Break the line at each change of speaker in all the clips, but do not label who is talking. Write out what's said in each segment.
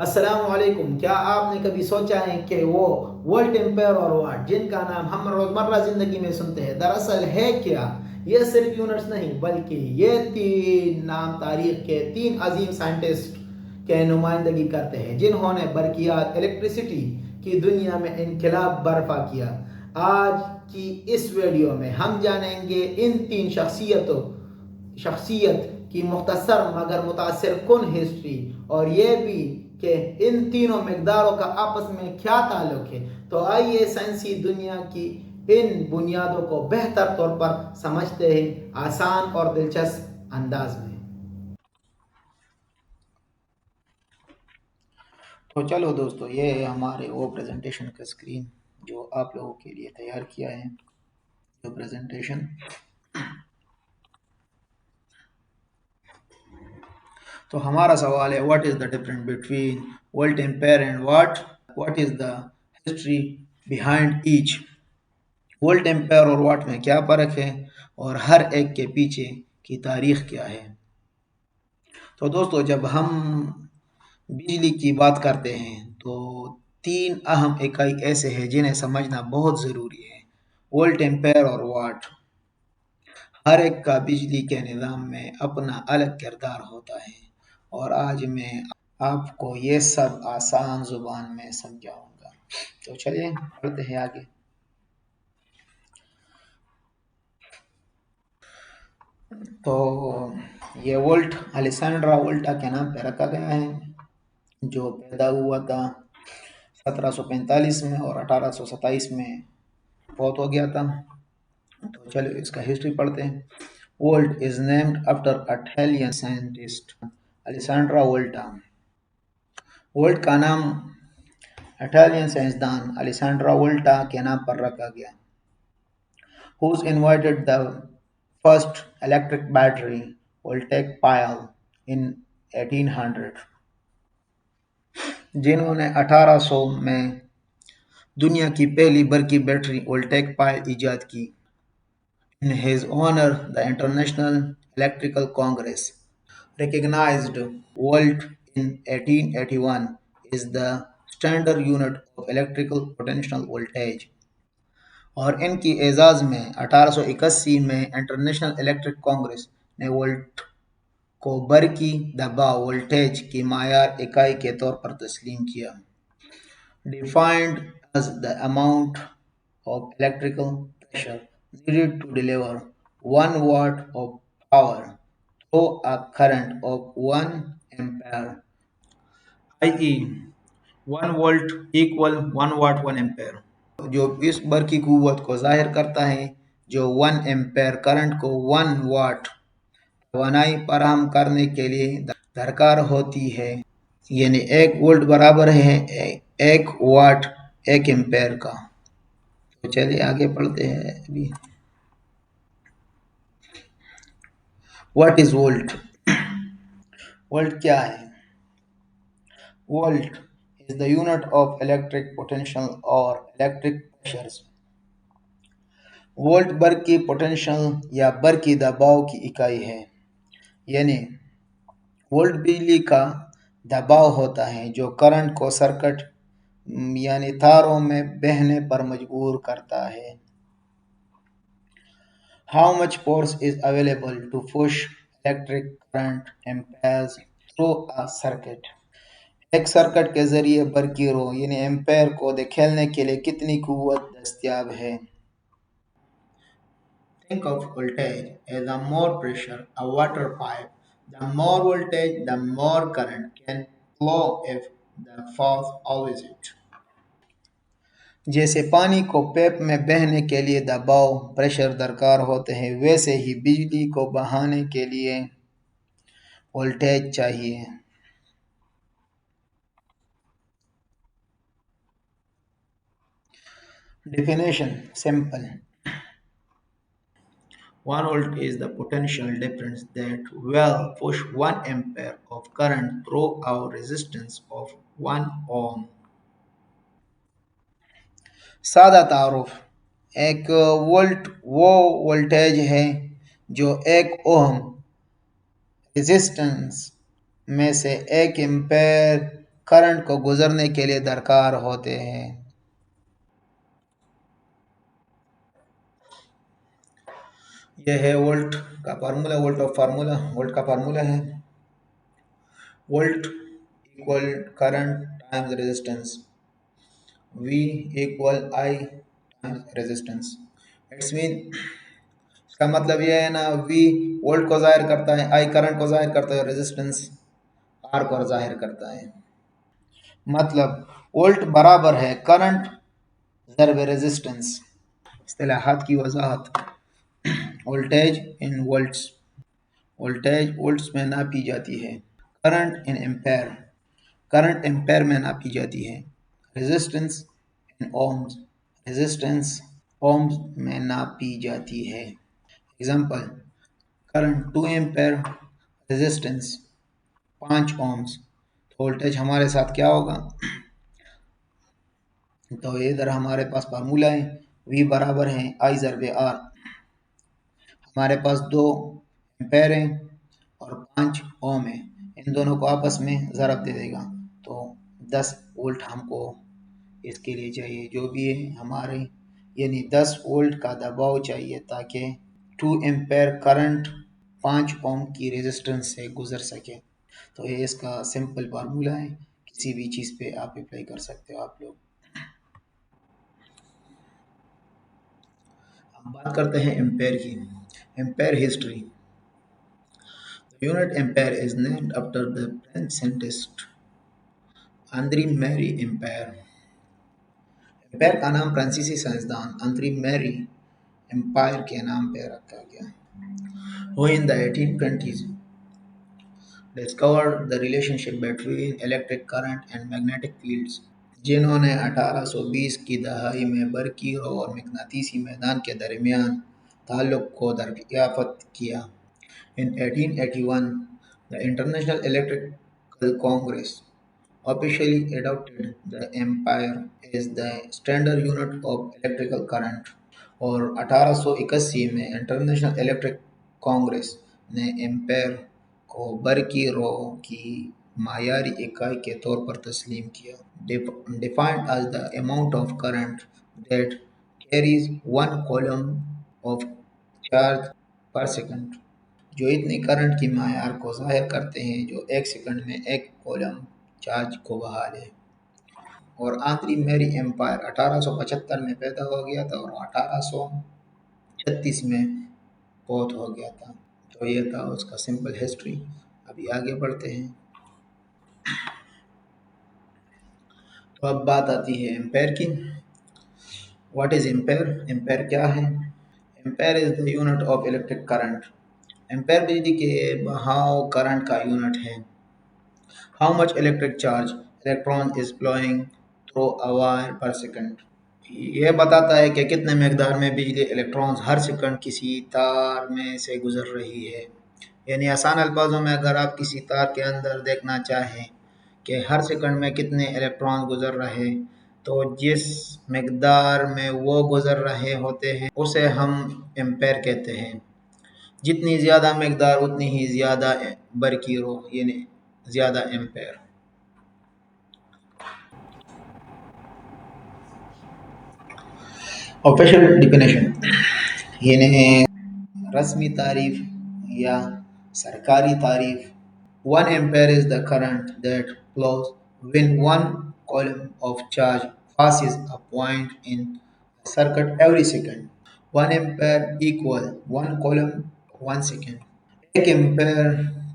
السلام علیکم. کیا آپ نے کبھی سوچا ہے کہ وہ ورلڈ امپائر اور واٹ جن کا نام ہم روزمرہ زندگی میں سنتے ہیں دراصل ہے کیا؟ یہ صرف یونٹس نہیں بلکہ یہ تین نام تاریخ کے تین عظیم سائنٹسٹ کے نمائندگی کرتے ہیں جنہوں نے برقیات الیکٹریسٹی کی دنیا میں انقلاب برپا کیا. آج کی اس ویڈیو میں ہم جانیں گے ان تین شخصیت کی مختصر مگر متاثر کن ہسٹری اور یہ بھی کہ ان تینوں مقداروں کا آپس میں کیا تعلق ہے. تو آئیے سائنسی دنیا کی ان بنیادوں کو بہتر طور پر سمجھتے ہیں آسان اور دلچسپ انداز میں. تو چلو دوستو، یہ ہے ہمارے وہ پریزنٹیشن کا اسکرین جو آپ لوگوں کے لیے تیار کیا ہے. جو پریزنٹیشن تو ہمارا سوال ہے what is the difference between world empire and what is the history behind each. World empire اور واٹ میں کیا فرق ہے اور ہر ایک کے پیچھے کی تاریخ کیا ہے. تو دوستو، جب ہم بجلی کی بات کرتے ہیں تو تین اہم اکائی ایسے ہیں جنہیں سمجھنا بہت ضروری ہے: ورلڈ امپائر اور واٹ. ہر ایک کا بجلی کے نظام میں اپنا الگ کردار ہوتا ہے اور آج میں آپ کو یہ سب آسان زبان میں سمجھاؤں گا. تو چلیے پڑھتے ہیں آگے. تو یہ وولٹ الیسانڈرا وولٹا کے نام پہ رکھا گیا ہے، جو پیدا ہوا تھا 1745 میں اور 1827 میں فوت ہو گیا تھا. تو چلو اس کا ہسٹری پڑھتے ہیں. Volt is named after Italian scientist Alessandro Volta. Volt کا نام اٹالین سائنسدان الیسانڈرا وولٹا کے نام پر رکھا گیا. who's invented the first electric battery voltaic pile in 1800. جنہوں نے 1800 میں دنیا کی پہلی برقی بیٹری وولٹیک پائل ایجاد کی. In his honor, the International Electrical Congress recognized volt in 1881 is the standard unit of electrical potential voltage. اور ان کی اعزاز میں 1881 میں انٹرنیشنل الیکٹرک کانگریس نے وولٹ کو برقی دباؤ وولٹیج کی معیار اکائی کے طور پر تسلیم کیا. Defined as the amount of electrical pressure needed to deliver 1 watt of power through a current of 1 ampere, i.e. 1 volt equal 1 watt 1 ampere. جو اس برقی قوت کو ظاہر کرتا ہے جو 1 ایمپیر کرنٹ کو 1 واٹ توانائی فراہم کرنے کے لیے درکار ہوتی ہے، یعنی 1 وولٹ برابر ہے 1 واٹ 1 ایمپیر کا. تو چلیے آگے پڑھتے ہیں ابھی. What is volt? وولٹ کیا ہے؟ Volt is the unit of electric potential or electric pressures. Volt برقی پوٹینشل یا برقی دباؤ کی اکائی ہے، یعنی وولٹ بجلی کا دباؤ ہوتا ہے جو کرنٹ کو سرکٹ یعنی تاروں میں بہنے پر مجبور کرتا ہے. How much force is available to push electric current amperes through a circuit. ایک سرکٹ کے ذریعے برقی رو یعنی ایمپیر کو دکھیلنے کے لیے کتنی قوت دستیاب ہے. Think of voltage as the more pressure a water pipe, the more voltage, the more current can flow if the force always it. جیسے پانی کو پیپ میں بہنے کے لیے دباؤ پریشر درکار ہوتے ہیں، ویسے ہی بجلی کو بہانے کے لیے وولٹیج چاہیے. Definition simple. 1 volt is the potential difference that will push 1 ampere of current through a resistance of 1 ohm. سادہ تعارف: ایک وولٹ وہ وولٹیج ہے جو 1 اوہم ریزسٹنس میں سے 1 ایمپیر کرنٹ کو گزرنے کے لیے درکار ہوتے ہیں۔ یہ ہے وولٹ کا فارمولا، وولٹ کا فارمولا ہے volt equal current times resistance, V equal I times resistance. It's mean, اس کا مطلب یہ ہے نا، وی وولٹ کو ظاہر کرتا ہے، آئی کرنٹ کو ظاہر کرتا ہے، ریزسٹنس آر کو ظاہر کرتا ہے۔ مطلب وولٹ برابر ہے کرنٹ ضرب ریزسٹنس۔ اصطلاحات کی وضاحت: وولٹیج ان وولٹس، وولٹیج وولٹس میں ناپی جاتی ہے۔ Current in empire, current empire میں ناپی جاتی ہے۔ ریزسٹنس ان اومز، ریزسٹنس اومز میں ناپی جاتی ہے۔ اگزامپل: کرنٹ 2 ایمپیر، ریزسٹنس 5 اومز، تو وولٹیج ہمارے ساتھ کیا ہوگا؟ تو ادھر ہمارے پاس فارمولا ہے، وی برابر ہے آئی ضرب آر۔ ہمارے پاس 2 ایمپیر ہیں اور 5 اوم ہیں، ان دونوں کو آپس میں ضرب دے دے گا تو 10 وولٹ ہم کو اس کے لیے چاہیے، جو بھی ہے ہمارے، یعنی 10 وولٹ کا دباؤ چاہیے تاکہ 2 ایمپیر کرنٹ 5 اوم کی ریزسٹنس سے گزر سکے۔ تو یہ اس کا سمپل فارمولا ہے، کسی بھی چیز پہ آپ اپلائی کر سکتے ہو آپ لوگ۔ ہم بات کرتے ہیں ایمپیر کی۔ Empire history: The unit ampere is named after the French scientist آندری میری ایمپیر۔ ایمپیر کا نام فرانسیسی سائنسدان آندری میری ایمپائر کے نام پہ رکھا گیا، who in the 1820s discovered the relationship between electric current and magnetic fields، جنہوں نے 1820 کی دہائی میں برقی اور مقناطیسی میدان کے درمیان تعلق کو دریافت کیا۔ In 1881, the International Electrical Congress officially adopted the ampere as the standard unit of electrical current، اور 1881 میں انٹرنیشنل الیکٹرک کانگریس نے ایمپیر کو برقی رو کی معیاری اکائی کے طور پر تسلیم کیا۔ Defined as the amount of current that carries 1 coulomb of charge per second، جو اتنی کرنٹ کی معیار کو ظاہر کرتے ہیں جو 1 سیکنڈ میں 1 کولم چارج کو بہا لے۔ اور آندری میری ایمپائر 1875 میں پیدا ہو گیا تھا اور 1836 میں فوت ہو گیا تھا۔ تو یہ تھا اس کا سمپل ہسٹری۔ ابھی آگے بڑھتے ہیں۔ تو اب بات آتی ہے ایمپیر کی۔ What is empire? ایمپیر کیا ہے؟ Empire is the unit of electric current, empire بجلی کے بہاؤ کرنٹ کا یونٹ ہے۔ How much electric charge electron is flowing through a wire per second, یہ بتاتا ہے کہ کتنے مقدار میں بجلی الیکٹرانز ہر سیکنڈ کسی تار میں سے گزر رہی ہے۔ یعنی آسان الفاظوں میں اگر آپ کسی تار کے اندر دیکھنا چاہیں کہ ہر سیکنڈ میں کتنے الیکٹران گزر رہے، تو جس مقدار میں وہ گزر رہے ہوتے ہیں اسے ہم ایمپیر کہتے ہیں۔ جتنی زیادہ مقدار اتنی ہی زیادہ برقی رو، یعنی زیادہ ایمپیر۔ آفیشیل ڈیفینیشن، یعنی رسمی تعریف یا سرکاری تعریف: 1 ampere is the current that flows when 1 coulomb of charge passes a point in a circuit every second۔ 1 ampere equal 1 coulomb 1 second۔ 1 empire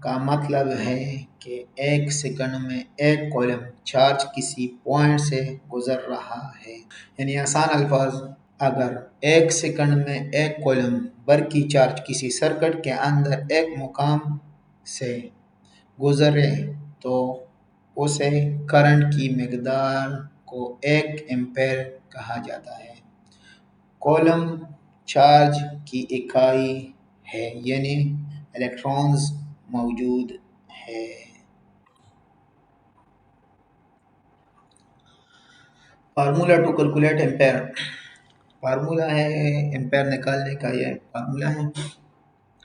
کا مطلب ہے کہ 1 سیکنڈ میں 1 کولم چارج کسی پوائنٹ سے گزر رہا ہے۔ یعنی آسان الفاظ، اگر 1 سیکنڈ میں 1 کولم برقی چارج کسی سرکٹ کے اندر ایک مقام سے گزرے تو اسے کرنٹ کی مقدار کو 1 ایمپیر کہا جاتا ہے۔ کولم چارج کی اکائی ہے، یعنی الیکٹرانز موجود ہے۔ Formula to calculate ampere, formula ہے ایمپیر نکالنے کا، یہ فارمولا ہے: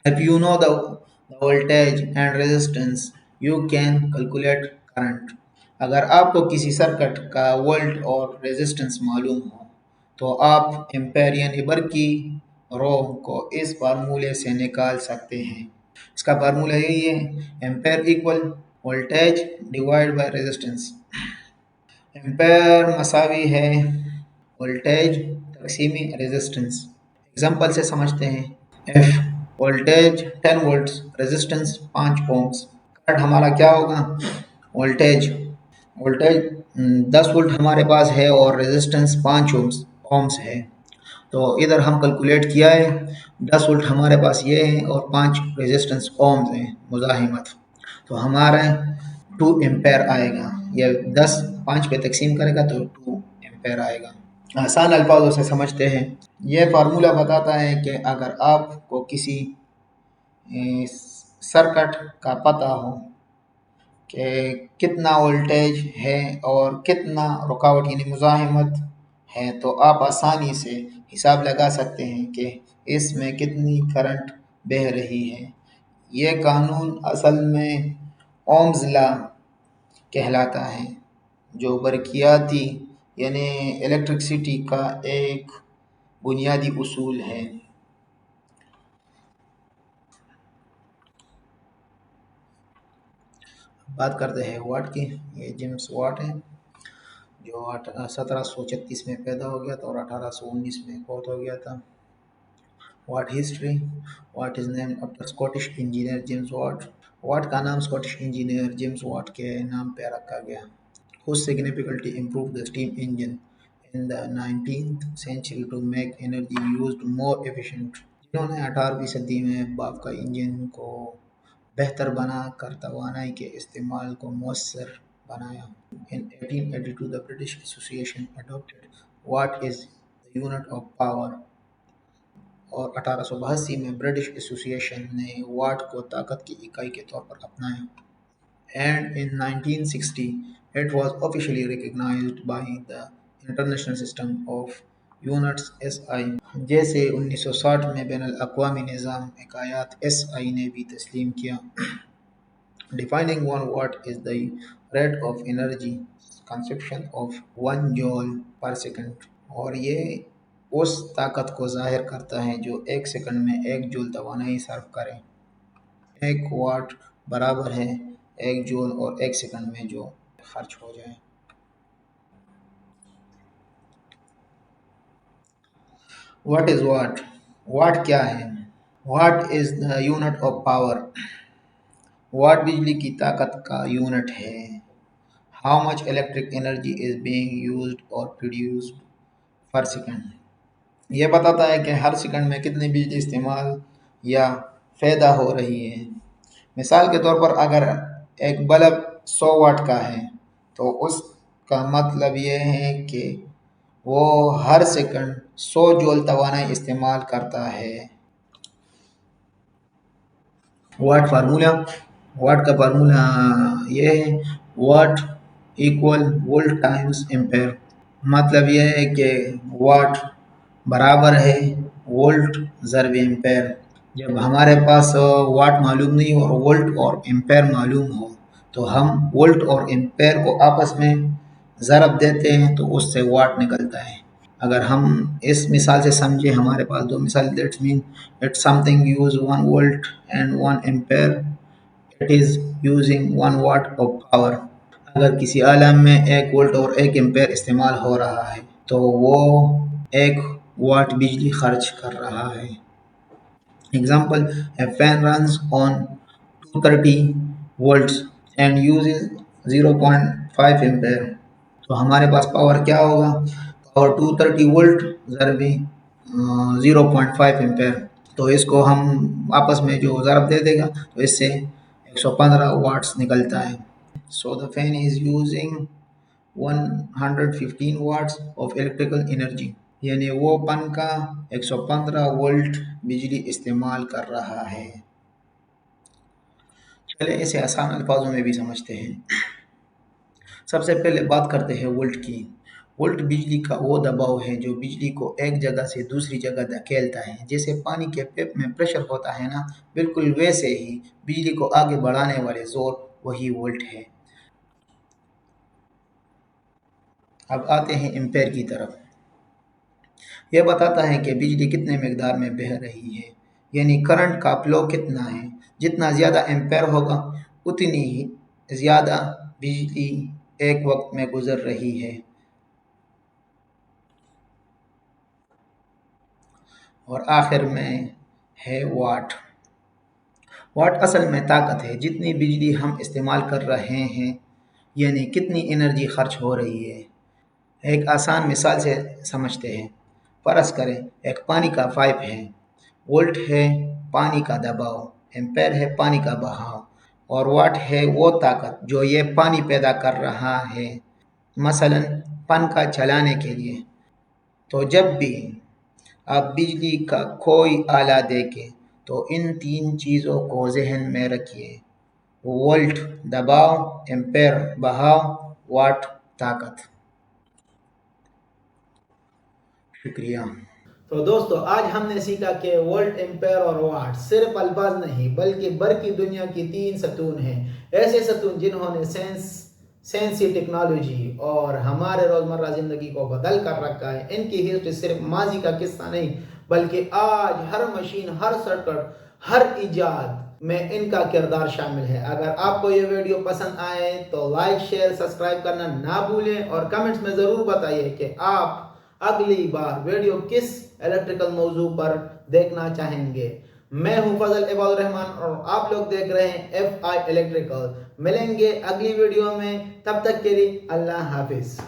If you know the voltage and resistance you can calculate current۔ اگر آپ کو کسی سرکٹ کا وولٹ اور ریزسٹنس معلوم ہو تو آپ ایمپیر یعنی برقی رو کو اس فارمولے سے نکال سکتے ہیں۔ اس کا فارمولہ یہی ہے، ampere equal voltage divide by resistance. Ampere مساوی ہے وولٹیج تقسیمی ریزسٹنس۔ اگزامپل سے سمجھتے ہیں، if voltage 10 volts, resistance 5 ohms. Current ہمارا کیا ہوگا؟ وولٹیج وولٹیج 10 وولٹ ہمارے پاس ہے اور ریزسٹنس 5 اومس ہے، تو ادھر ہم کیلکولیٹ کیا ہے، 10 وولٹ ہمارے پاس یہ ہے اور 5 ریزسٹنس اومس ہیں مزاحمت، تو ہمارا 2 ایمپیر آئے گا۔ یہ 10 5 پہ تقسیم کرے گا تو 2 ایمپیر آئے گا۔ آسان الفاظوں سے سمجھتے ہیں، یہ فارمولہ بتاتا ہے کہ اگر آپ کو کسی سرکٹ کا پتہ ہو کہ کتنا وولٹیج ہے اور کتنا رکاوٹ یعنی مزاحمت ہے، تو آپ آسانی سے حساب لگا سکتے ہیں کہ اس میں کتنی کرنٹ بہہ رہی ہے۔ یہ قانون اصل میں اومز لا کہلاتا ہے، جو برقیاتی یعنی الیکٹرسٹی کا ایک بنیادی اصول ہے۔ بات کرتے ہیں واٹ کی۔ یہ جیمس واٹ ہے جو 1736 میں پیدا ہو گیا تھا اور 1819 میں فوت ہو گیا تھا۔ What history, what is name after Scottish engineer James what. What کا نام اسکاٹش انجینئر جیمس واٹ کے نام پہ رکھا گیا۔ who significantly improved the steam engine in the 19th century to make energy used more efficient۔ جنہوں نے 18ویں صدی میں بھاپ کا انجن کو بہتر بنا کر توانائی کے استعمال کو مؤثر بنایا۔ In 1882 the British Association adopted watt as the unit of power، اور 1882 میں برٹش ایسوسی ایشن نے واٹ کو طاقت کی اکائی کے طور پر اپنایا۔ And in 1960 it was officially recognized by the International System of Units (SI)، جیسے 1960 میں بین الاقوامی نظام اکایات SI نے بھی تسلیم کیا۔ Defining 1 watt is the rate of energy consumption of 1 joule per second، اور یہ اس طاقت کو ظاہر کرتا ہے جو 1 سیکنڈ میں 1 جول توانائی صرف کرے۔ 1 واٹ برابر ہے 1 جول اور 1 سیکنڈ میں جو خرچ ہو جائے۔ What is what? واٹ کیا ہے؟ What is the unit of power. What بجلی کی طاقت کا یونٹ ہے۔ How much electric energy is being used اور پروڈیوسڈ پر سیکنڈ۔ یہ بتاتا ہے کہ ہر سیکنڈ میں کتنی بجلی استعمال یا پیدا ہو رہی ہے۔ مثال کے طور پر اگر ایک بلب 100 واٹ کا ہے تو اس کا مطلب یہ ہے کہ وہ ہر سیکنڈ 100 جول توانائی استعمال کرتا ہے۔ واٹ فارمولہ، واٹ کا فارمولہ یہ ہے، what equal volt Times empire. مطلب یہ ہے کہ واٹ برابر ہے وولٹ ضرب ایمپیر۔ جب ہمارے پاس واٹ معلوم نہیں ہو اور وولٹ اور ایمپیر معلوم ہو تو ہم وولٹ اور ایمپیر کو آپس میں ضرب دیتے ہیں تو اس سے واٹ نکلتا ہے۔ اگر ہم اس مثال سے سمجھیں، ہمارے پاس 2 مثال، that's mean it some thing use 1 volt and 1 empire, it is using 1 what of power. اگر کسی عالم میں 1 وولٹ اور 1 ایمپیر استعمال ہو رہا ہے تو وہ 1 واٹ بجلی خرچ کر رہا ہے۔ Example: a fan runs on 230 volts and uses 0.5 ampere۔ تو ہمارے پاس پاور کیا ہوگا؟ پاور 230 وولٹ ضرب 0.5 ایمپیر، تو اس کو ہم آپس میں جو ضرب دے دے گا تو اس سے 115 واٹس نکلتا ہے۔ So the fan is using 115 watts of electrical energy، یعنی وہ پنکھا 115 وولٹ بجلی استعمال کر رہا ہے۔ چلیں اسے آسان الفاظوں میں بھی سمجھتے ہیں۔ سب سے پہلے بات کرتے ہیں وولٹ کی۔ وولٹ بجلی کا وہ دباؤ ہے جو بجلی کو ایک جگہ سے دوسری جگہ دھکیلتا ہے۔ جیسے پانی کے پیپ میں پریشر ہوتا ہے نا، بالکل ویسے ہی بجلی کو آگے بڑھانے والے زور، وہی وولٹ ہے۔ اب آتے ہیں امپیر کی طرف۔ یہ بتاتا ہے کہ بجلی کتنے مقدار میں بہہ رہی ہے، یعنی کرنٹ کا فلو کتنا ہے۔ جتنا زیادہ امپیر ہوگا اتنی ہی زیادہ بجلی ایک وقت میں گزر رہی ہے۔ اور آخر میں ہے واٹ۔ واٹ اصل میں طاقت ہے، جتنی بجلی ہم استعمال کر رہے ہیں، یعنی کتنی انرجی خرچ ہو رہی ہے۔ ایک آسان مثال سے سمجھتے ہیں۔ فرض کریں ایک پانی کا پائپ ہے، وولٹ ہے پانی کا دباؤ، امپیر ہے پانی کا بہاؤ، اور واٹ ہے وہ طاقت جو یہ پانی پیدا کر رہا ہے، مثلاً پنکھا چلانے کے لیے۔ تو جب بھی آپ بجلی کا کوئی آلہ دیکھیں تو ان تین چیزوں کو ذہن میں رکھیے: وولٹ دباؤ، امپیر بہاؤ، واٹ طاقت۔ شکریہ۔ تو دوستو، آج ہم نے سیکھا کہ وولٹ، امپیر اور واٹ صرف الفاظ نہیں بلکہ برقی دنیا کی تین ستون ہیں، ایسے ستون جنہوں نے سائنسی ٹیکنالوجی اور ہمارے روزمرہ زندگی کو بدل کر رکھا ہے۔ ان کی ہسٹری صرف ماضی کا قصہ نہیں بلکہ آج ہر مشین، ہر سرکٹ، ہر ایجاد میں ان کا کردار شامل ہے۔ اگر آپ کو یہ ویڈیو پسند آئے تو لائک، شیئر، سبسکرائب کرنا نہ بھولیں، اور کمنٹس میں ضرور بتائیے کہ آپ اگلی بار ویڈیو کس الیکٹریکل موضوع پر دیکھنا چاہیں گے۔ میں ہوں فضل عباد الرحمن اور آپ لوگ دیکھ رہے ہیں ایف آئی الیکٹریکل۔ ملیں گے اگلی ویڈیو میں، تب تک کے لیے اللہ حافظ۔